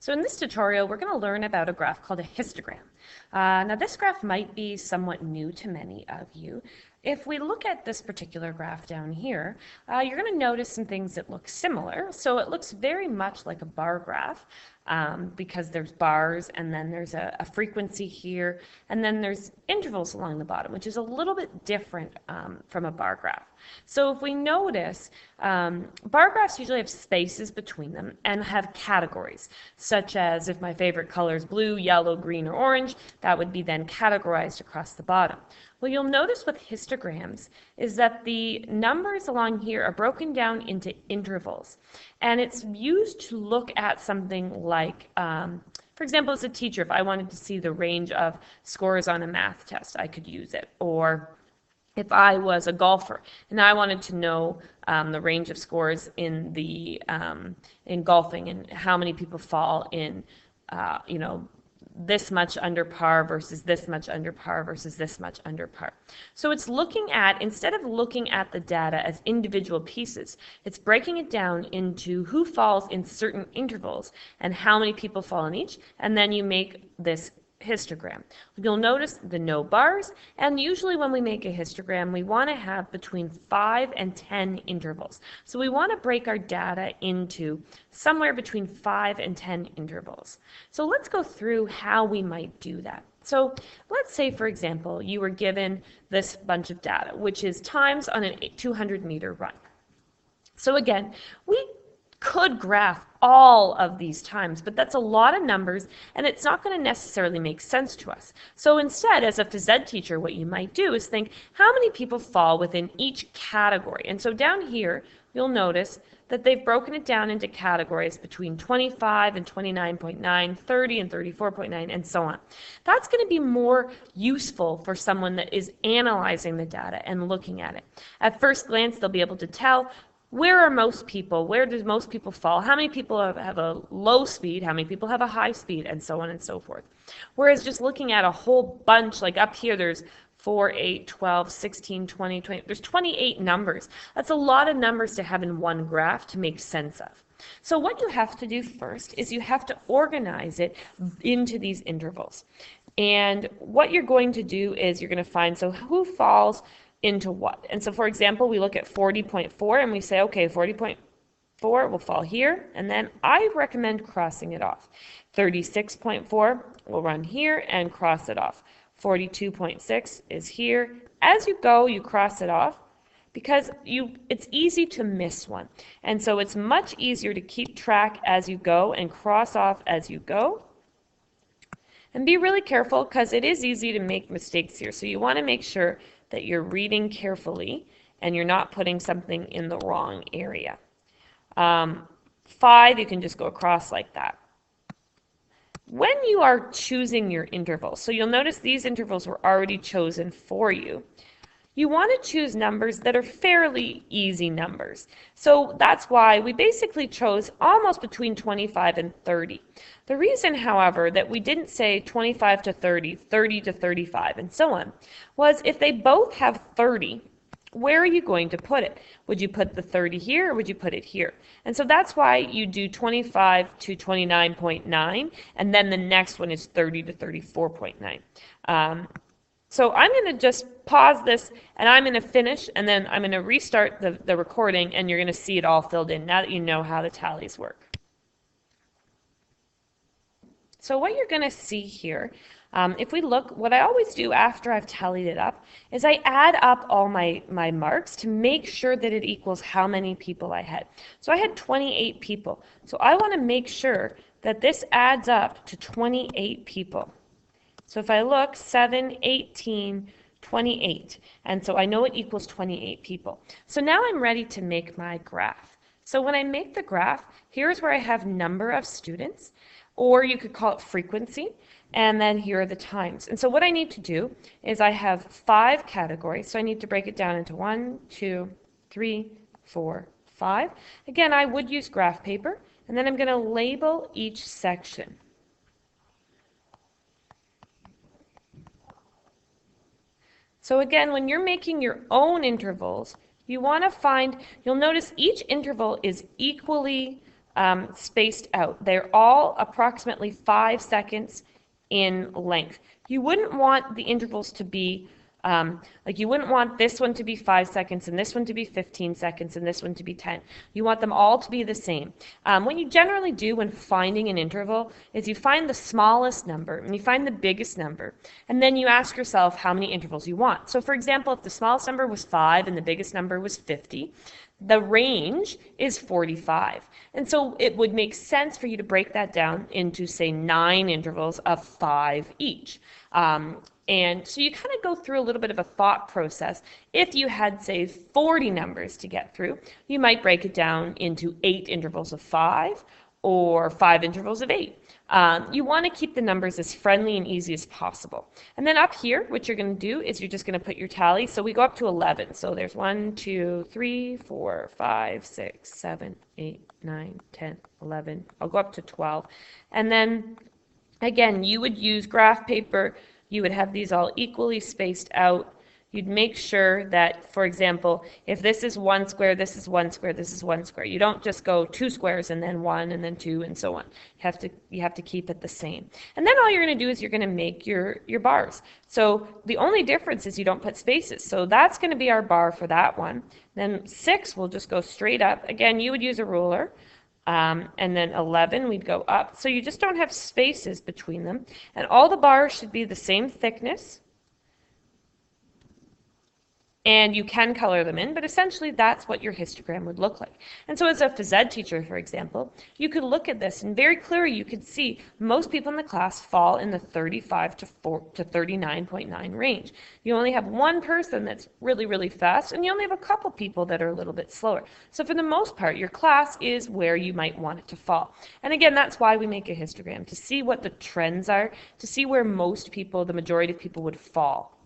So in this tutorial, we're going to learn about a graph called a histogram. Now this graph might be somewhat new to many of you. If we look at this particular graph down here, you're going to notice some things that look similar. So it looks very much like a bar graph because there's bars and then there's a frequency here and then there's intervals along the bottom, which is a little bit different from a bar graph. So if we notice, bar graphs usually have spaces between them and have categories, such as if my favorite color is blue, yellow, green, or orange, that would be then categorized across the bottom. Well, you'll notice with histograms is that the numbers along here are broken down into intervals, and it's used to look at something like, for example, as a teacher, if I wanted to see the range of scores on a math test, I could use it. Or if I was a golfer and I wanted to know the range of scores in golfing and how many people fall in, this much under par versus this much under par versus this much under par. So it's looking at, instead of looking at the data as individual pieces, it's breaking it down into who falls in certain intervals and how many people fall in each, and then you make this histogram. You'll notice the no bars, and usually when we make a histogram, we want to have between 5 and 10 intervals. So we want to break our data into somewhere between 5 and 10 intervals. So let's go through how we might do that. So let's say, for example, you were given this bunch of data, which is times on a 200-meter run. So again, we could graph all of these times, but that's a lot of numbers and it's not going to necessarily make sense to us. So instead, as a phys ed teacher, what you might do is think, how many people fall within each category? And so down here, you'll notice that they've broken it down into categories between 25 and 29.9, 30 and 34.9, and so on. That's going to be more useful for someone that is analyzing the data and looking at it. At first glance, they'll be able to tell, where are most people? Where do most people fall? How many people have a low speed? How many people have a high speed? And so on and so forth. Whereas just looking at a whole bunch, like up here, there's 4, 8, 12, 16, 20, 20. There's 28 numbers. That's a lot of numbers to have in one graph to make sense of. So what you have to do first is you have to organize it into these intervals. And what you're going to do is you're going to find, so who falls into what? And so, for example, we look at 40.4 and we say, okay, 40.4 will fall here, and then I recommend crossing it off. 36.4 will run here and cross it off. 42.6 is here. As you go, you cross it off because it's easy to miss one. And so it's much easier to keep track as you go and cross off as you go. And be really careful because it is easy to make mistakes here. So you want to make sure that you're reading carefully and you're not putting something in the wrong area. 5, you can just go across like that. When you are choosing your intervals, so you'll notice these intervals were already chosen for you. You want to choose numbers that are fairly easy numbers. So that's why we basically chose almost between 25 and 30. The reason, however, that we didn't say 25 to 30, 30 to 35, and so on, was if they both have 30, where are you going to put it? Would you put the 30 here or would you put it here? And so that's why you do 25 to 29.9, and then the next one is 30 to 34.9. So I'm going to just pause this and I'm going to finish and then I'm going to restart the recording and you're going to see it all filled in now that you know how the tallies work. So what you're going to see here, if we look, what I always do after I've tallied it up is I add up all my marks to make sure that it equals how many people I had. So I had 28 people. So I want to make sure that this adds up to 28 people. So if I look, 7, 18, 28, and so I know it equals 28 people. So now I'm ready to make my graph. So when I make the graph, here's where I have number of students, or you could call it frequency, and then here are the times. And so what I need to do is I have 5 categories, so I need to break it down into 1, 2, 3, 4, 5. Again, I would use graph paper, and then I'm going to label each section. So again, when you're making your own intervals, you want to find, you'll notice each interval is equally spaced out. They're all approximately 5 seconds in length. You wouldn't want the intervals to be like you wouldn't want this one to be 5 seconds and this one to be 15 seconds and this one to be 10. You want them all to be the same. What you generally do when finding an interval is you find the smallest number and you find the biggest number, and then you ask yourself how many intervals you want. So for example, if the smallest number was 5 and the biggest number was 50, the range is 45. And so it would make sense for you to break that down into, say, 9 intervals of 5 each. And so you kind of go through a little bit of a thought process. If you had, say, 40 numbers to get through, you might break it down into 8 intervals of 5 or 5 intervals of 8. You want to keep the numbers as friendly and easy as possible. And then up here, what you're going to do is you're just going to put your tally. So we go up to 11. So there's 1, 2, 3, 4, 5, 6, 7, 8, 9, 10, 11. I'll go up to 12. And then, again, you would use graph paper. You would have these all equally spaced out. You'd make sure that, for example, if this is 1 square, this is 1 square, this is 1 square. You don't just go 2 squares and then 1 and then 2 and so on. You have to keep it the same. And then all you're going to do is you're going to make your bars. So the only difference is you don't put spaces. So that's going to be our bar for that one. Then 6 will just go straight up. Again, you would use a ruler. And then 11, we'd go up. So you just don't have spaces between them. And all the bars should be the same thickness. And you can color them in, but essentially that's what your histogram would look like. And so as a phys ed teacher, for example, you could look at this and very clearly you could see most people in the class fall in the 35 to 39.9 range. You only have one person that's really, really fast, and you only have a couple people that are a little bit slower. So for the most part, your class is where you might want it to fall. And again, that's why we make a histogram, to see what the trends are, to see where most people, the majority of people would fall.